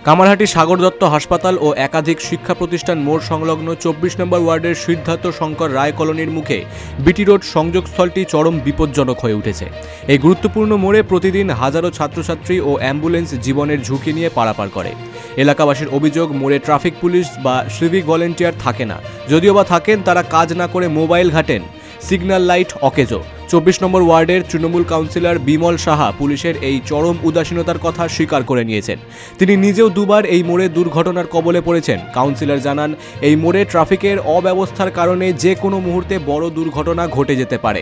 কামারহাটি সাগর দত্ত হাসপাতাল ও একাধিক শিক্ষা প্রতিষ্ঠান মোড় সংলগ্ন ২৪ নম্বর ওয়ার্ডের সিদ্ধার্থ শঙ্কর রায় কলোনির মুখে বিটি রোড সংযোগস্থলটি চরম বিপজ্জনক হয়ে উঠেছে। এই গুরুত্বপূর্ণ মোড়ে প্রতিদিন হাজারো ছাত্রছাত্রী ও অ্যাম্বুলেন্স জীবনের ঝুঁকি নিয়ে পারাপার করে। এলাকাবাসীর অভিযোগ, মোড়ে ট্রাফিক পুলিশ বা সিভিক ভলেন্টিয়ার থাকে না, যদিও বা থাকেন তারা কাজ না করে মোবাইল ঘাটেন। সিগন্যাল লাইট অকেজো। ২৪ নম্বর ওয়ার্ডের তৃণমূল কাউন্সিলর বিমল সাহা পুলিশের এই চরম উদাসীনতার কথা স্বীকার করে নিয়েছেন। তিনি নিজেও দুবার এই মোড়ে দুর্ঘটনার কবলে পড়েছেন। কাউন্সিলর জানান, এই মোড়ে ট্রাফিকের অব্যবস্থার কারণে যে কোনো মুহূর্তে বড় দুর্ঘটনা ঘটে যেতে পারে।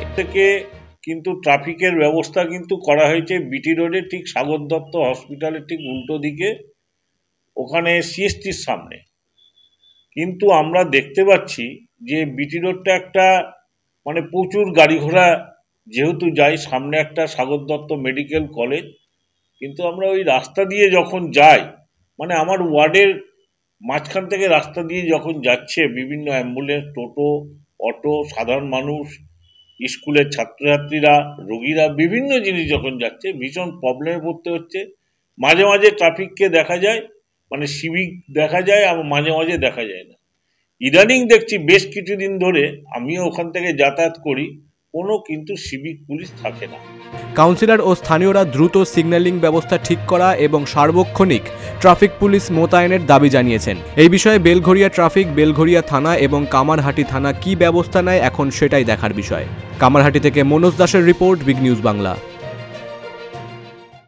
কিন্তু ট্রাফিকের ব্যবস্থা কিন্তু করা হয়েছে বিটি রোডে, ঠিক সাগর দত্ত হসপিটালের ঠিক উল্টো দিকে, ওখানে সিএসটির সামনে। কিন্তু আমরা দেখতে পাচ্ছি যে বিটি রোডটা একটা প্রচুর গাড়ি ঘোড়া যেহেতু যাই, সামনে একটা সাগর দত্ত মেডিকেল কলেজ, কিন্তু আমরা ওই রাস্তা দিয়ে যখন যাই, আমার ওয়ার্ডের মাঝখান থেকে রাস্তা দিয়ে যখন যাচ্ছে বিভিন্ন অ্যাম্বুলেন্স, টোটো, অটো, সাধারণ মানুষ, স্কুলের ছাত্রছাত্রীরা, রোগীরা, বিভিন্ন জিনিস যখন যাচ্ছে, ভীষণ প্রবলেমে পড়তে হচ্ছে। মাঝে মাঝে ট্রাফিককে দেখা যায়, সিভিক দেখা যায়, আর মাঝে মাঝে দেখা যায় না। ইদানিং দেখছি বেশ কিছুদিন ধরে, আমিও ওখান থেকে যাতায়াত করি, কিন্তু সিভিক পুলিশ থাকে না। কাউন্সিলর ও স্থানীয়রা দ্রুত সিগন্যালিং ব্যবস্থা ঠিক করা এবং সার্বক্ষণিক ট্রাফিক পুলিশ মোতায়েনের দাবি জানিয়েছেন। এই বিষয়ে বেলঘরিয়া ট্রাফিক, বেলঘরিয়া থানা এবং কামারহাটি থানা কি ব্যবস্থা নেয় এখন সেটাই দেখার বিষয়। কামারহাটি থেকে মনোজ দাসের রিপোর্ট, বিগ নিউজ বাংলা।